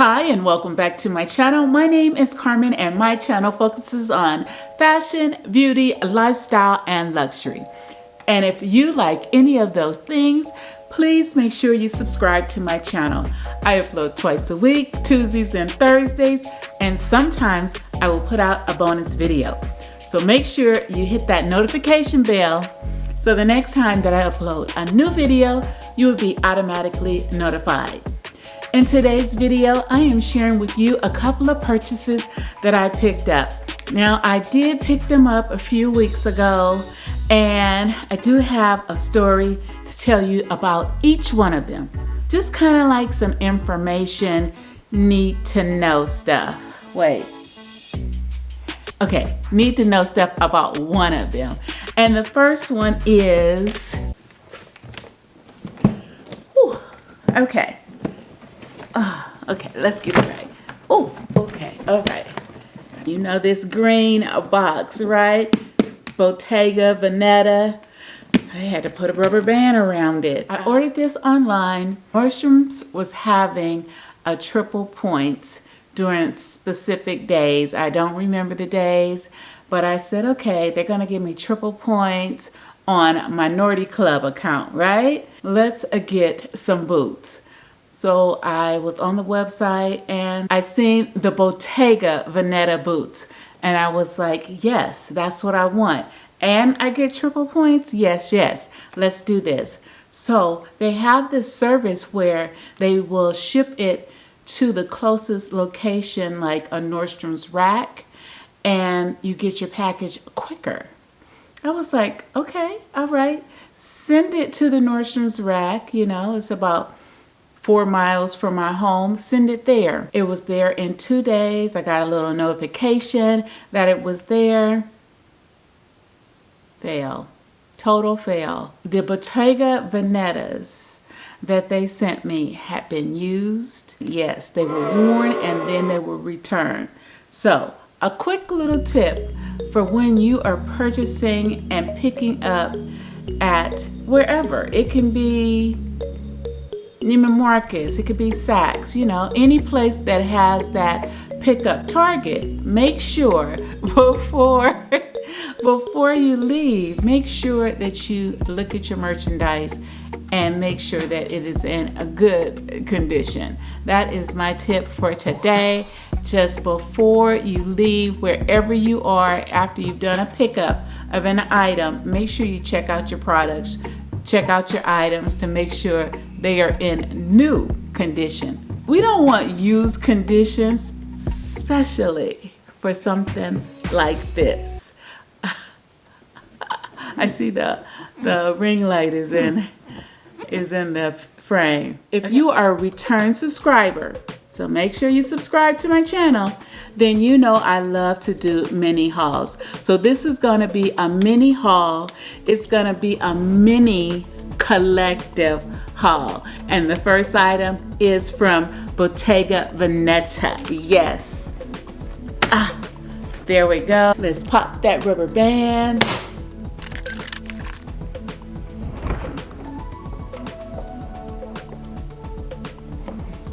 Hi and welcome back to my channel. My name is Carmen and my channel focuses on fashion, beauty, lifestyle, and luxury. And if you like any of those things, please make sure you subscribe to my channel. I upload twice a week, Tuesdays and Thursdays, and sometimes I will put out a bonus video. So make sure you hit that notification bell so the next time that I upload a new video, you will be automatically notified. In today's video, I am sharing with you a couple of purchases that I picked up. Now, I did pick them up a few weeks ago, and I do have a story to tell you about each one of them. Just kind of like some information, need to know stuff. Wait. Okay, need to know stuff about one of them. And the first one is, okay. Okay, let's get it right. Oh, okay, all right. You know this green box, right? Bottega Veneta. I had to put a rubber band around it. I ordered this online. Nordstrom's was having a triple points during specific days. I don't remember the days, but I said, okay, they're gonna give me triple points on my Nordy Club account, right? Let's get some boots. So I was on the website and I seen the Bottega Veneta boots. And I was like, yes, that's what I want. And I get triple points? Yes, yes, let's do this. So they have this service where they will ship it to the closest location, like a Nordstrom's rack, and you get your package quicker. I was like, okay, all right, send it to the Nordstrom's rack. You know, it's about 4 miles from my home, send it there. It was there in 2 days. I got a little notification that it was there. Fail, total fail. The Bottega Venetas that they sent me had been used. Yes, they were worn and then they were returned. So a quick little tip for when you are purchasing and picking up at wherever. It can be Neiman Marcus, it could be Saks, you know, any place that has that pickup Target. Make sure before you leave, make sure that you look at your merchandise and make sure that it is in a good condition. That is my tip for today. Just before you leave, wherever you are, after you've done a pickup of an item, make sure you check out your products, check out your items to make sure they are in new condition. We don't want used conditions, especially for something like this. I see the ring light is in the frame. If you are a return subscriber, so make sure you subscribe to my channel, then you know I love to do mini hauls. So this is gonna be a mini haul. It's gonna be a mini collective haul. And the first item is from Bottega Veneta. Yes. There we go. Let's pop that rubber band.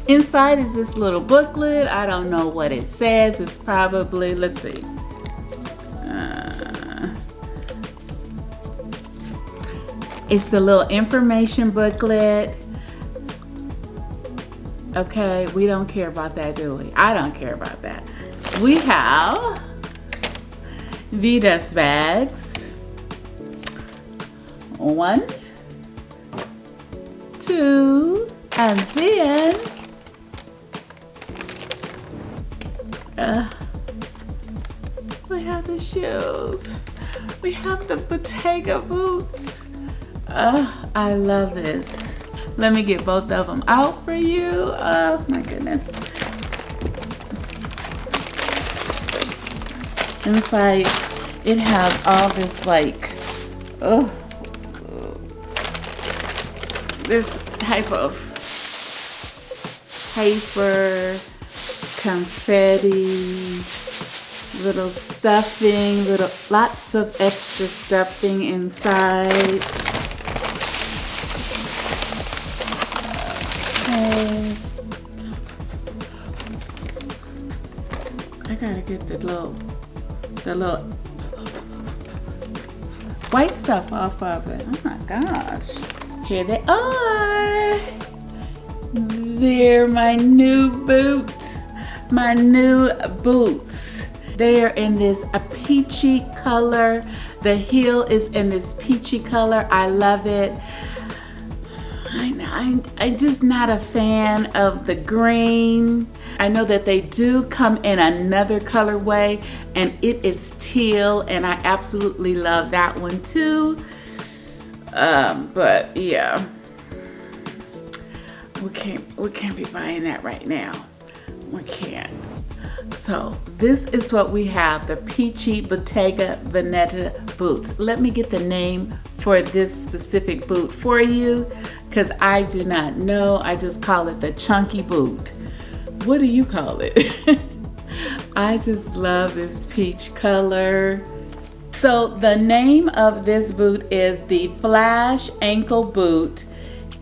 Inside is this little booklet. I don't know what it says. It's probably, let's see. It's a little information booklet. Okay, we don't care about that, do we? I don't care about that. We have YESSSS bags. 1, 2, and then we have the shoes. We have the Bottega boots. I love this. Let me get both of them out for you. Oh my goodness. Inside it has all this like, this type of paper, confetti, little stuffing, lots of extra stuffing inside. Okay. I gotta get the little white stuff off of it. Oh my gosh. Here they are. They're my new boots. My new boots. They are in this peachy color. The heel is in this peachy color. I love it. I'm just not a fan of the green. I know that they do come in another colorway, and it is teal, and I absolutely love that one too. But yeah, we can't be buying that right now. We can't. So this is what we have, the peachy Bottega Veneta boots. Let me get the name for this specific boot for you, because I do not know. I just call it the chunky boot. What do you call it? I just love this peach color. So the name of this boot is the Flash Ankle Boot.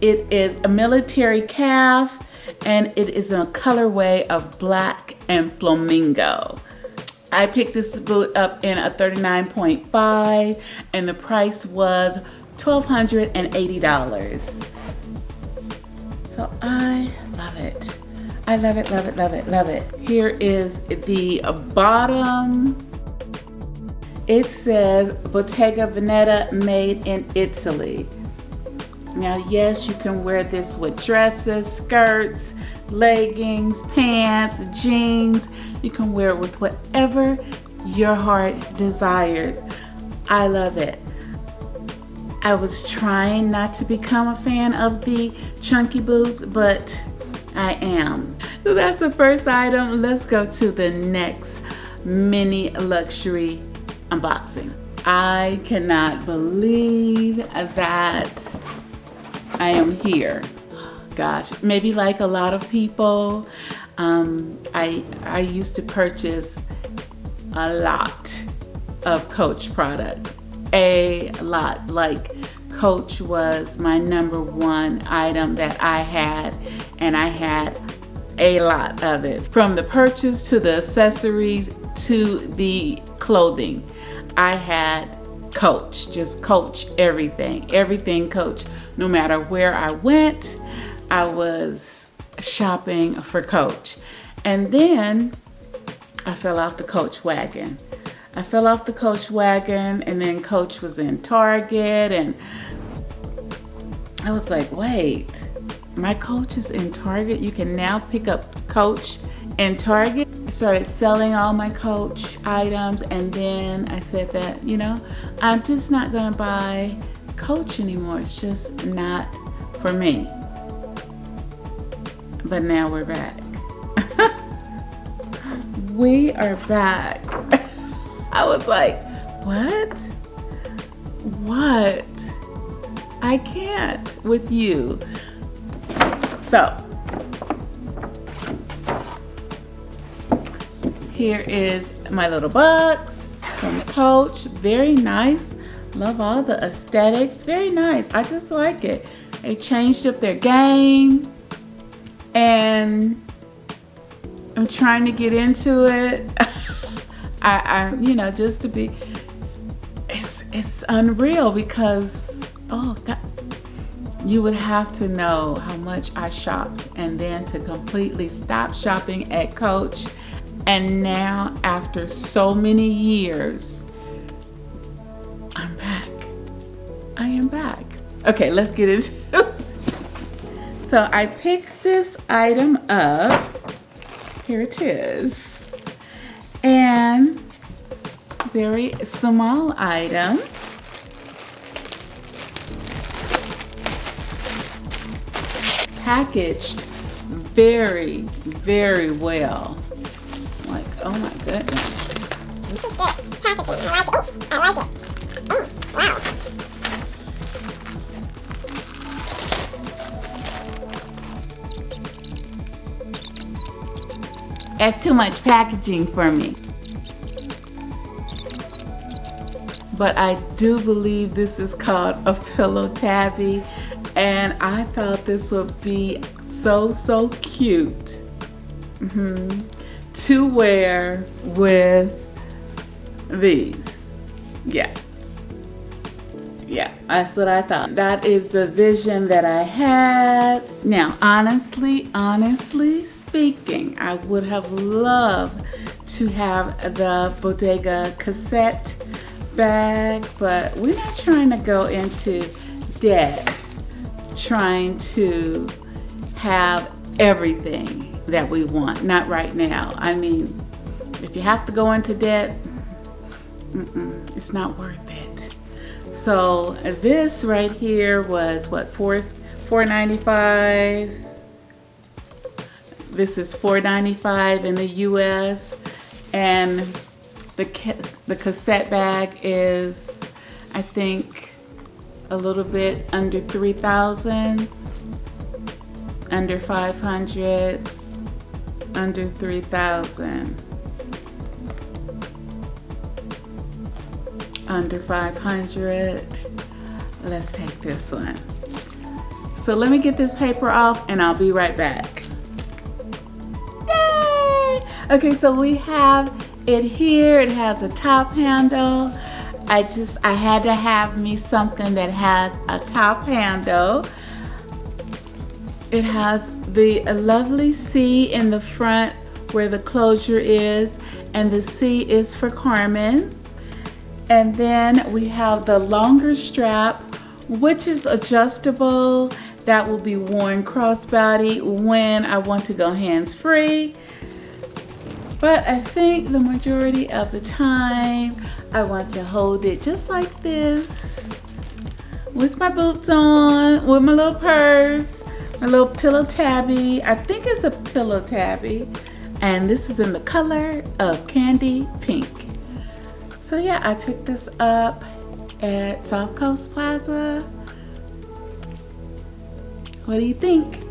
It is a military calf, and it is in a colorway of black and flamingo. I picked this boot up in a 39.5, and the price was $1,280. So I love it. I love it, love it, love it, love it. Here is the bottom. It says Bottega Veneta, made in Italy. Now, yes, you can wear this with dresses, skirts, leggings, pants, jeans. You can wear it with whatever your heart desires. I love it. I was trying not to become a fan of the chunky boots, but I am. So that's the first item. Let's go to the next mini luxury unboxing. I cannot believe that I am here. Gosh, maybe like a lot of people, I used to purchase a lot of Coach products. A lot. Like, Coach was my #1 item that I had, and I had a lot of it. From the purchase to the accessories to the clothing, I had Coach, just Coach everything. Everything Coach. No matter where I went, I was shopping for Coach. And then I fell off the Coach wagon. And then Coach was in Target, and I was like, wait, my Coach is in Target? You can now pick up Coach in Target? I started selling all my Coach items, and then I said that, you know, I'm just not gonna buy Coach anymore. It's just not for me. But now we're back. We are back. I was like, what? I can't with you. So, here is my little box from Coach. Very nice. Love all the aesthetics. Very nice. I just like it. They changed up their game, and I'm trying to get into it. I you know, just to be, it's unreal, because, oh God, you would have to know how much I shopped, and then to completely stop shopping at Coach, and now after so many years, I'm back. I am back. Okay, let's get into it. So I picked this item up. Here it is. And very small item. Packaged very, very well. Like, oh my goodness. This is good packaging. I like it. Oh, I like it. Oh, wow. That's too much packaging for me. But I do believe this is called a pillow tabby, and I thought this would be so cute to wear with these. Yeah. Yeah, that's what I thought. That is the vision that I had. Now, honestly speaking, I would have loved to have the Bottega cassette bag, but we're not trying to go into debt, trying to have everything that we want. Not right now. I mean, if you have to go into debt, it's not worth it. So this right here was what, $4.95. This is $4.95 in the US, and the cassette bag is, I think, a little bit under 3,000, under 500, under 3,000. Under 500. Let's take this one. So let me get this paper off and I'll be right back. Yay! Okay, so we have it here. It has a top handle. I had to have me something that has a top handle. It has the lovely C in the front where the closure is, and the C is for Carmen. And then we have the longer strap, which is adjustable. That will be worn crossbody when I want to go hands-free. But I think the majority of the time, I want to hold it just like this, with my boots on, with my little purse, my little pillow tabby. I think it's a pillow tabby. And this is in the color of candy pink. So yeah, I picked this up at South Coast Plaza. What do you think?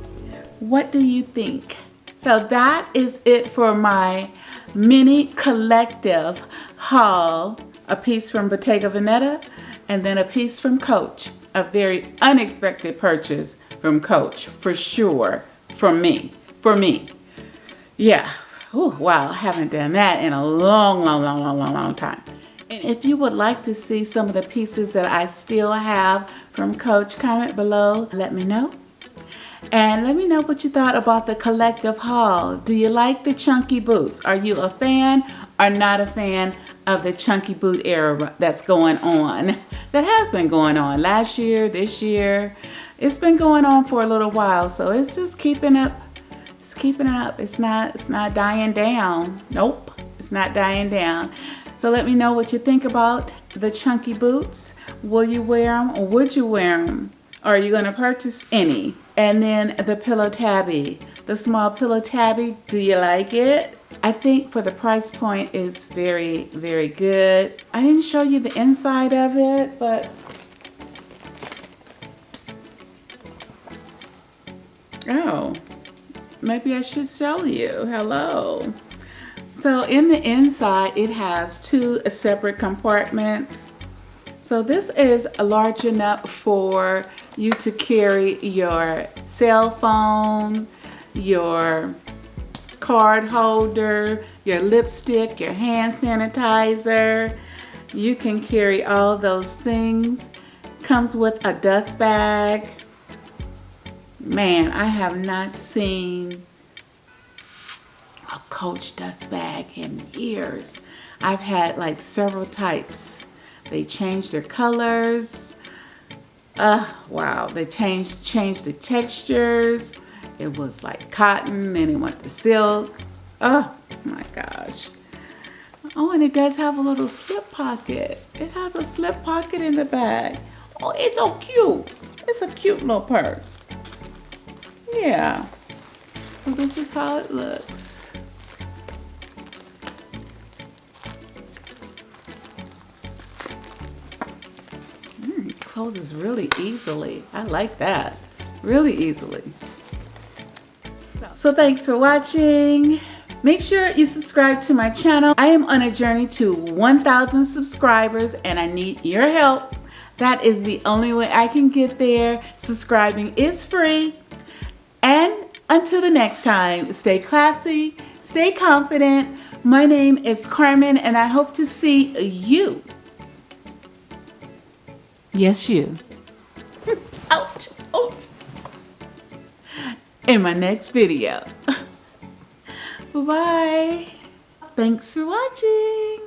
What do you think? So that is it for my mini collective haul. A piece from Bottega Veneta and then a piece from Coach. A very unexpected purchase from Coach, for sure, from me, for me. Yeah, ooh, wow, I haven't done that in a long time. And if you would like to see some of the pieces that I still have from Coach, comment below, let me know. And let me know what you thought about the collective haul. Do you like the chunky boots? Are you a fan or not a fan of the chunky boot era that's going on? That has been going on last year, this year. It's been going on for a little while, so it's just keeping up. It's keeping up. It's not dying down. Nope, it's not dying down. So let me know what you think about the chunky boots. Will you wear them, or would you wear them? Or are you going to purchase any? And then the pillow tabby, the small pillow tabby, do you like it? I think for the price point is very, very good. I didn't show you the inside of it, but oh, maybe I should show you. Hello. So in the inside, it has two separate compartments. So this is large enough for you to carry your cell phone, your card holder, your lipstick, your hand sanitizer. You can carry all those things. Comes with a dust bag. Man, I have not seen a Coach dust bag in years. I've had like several types. They changed their colors. Wow, they changed the textures. It was like cotton, then it went to silk. Oh my gosh. Oh, and it does have a little slip pocket. It has a slip pocket in the bag. Oh, it's so cute. It's a cute little purse. Yeah. So this is how it looks. It closes really easily. I like that. Really easily. So thanks for watching. Make sure you subscribe to my channel. I am on a journey to 1,000 subscribers and I need your help. That is the only way I can get there. Subscribing is free. And until the next time, stay classy, Stay confident. My name is Carmen, and I hope to see you. Yes, you. Ouch, ouch. In my next video. Bye-bye. Thanks for watching.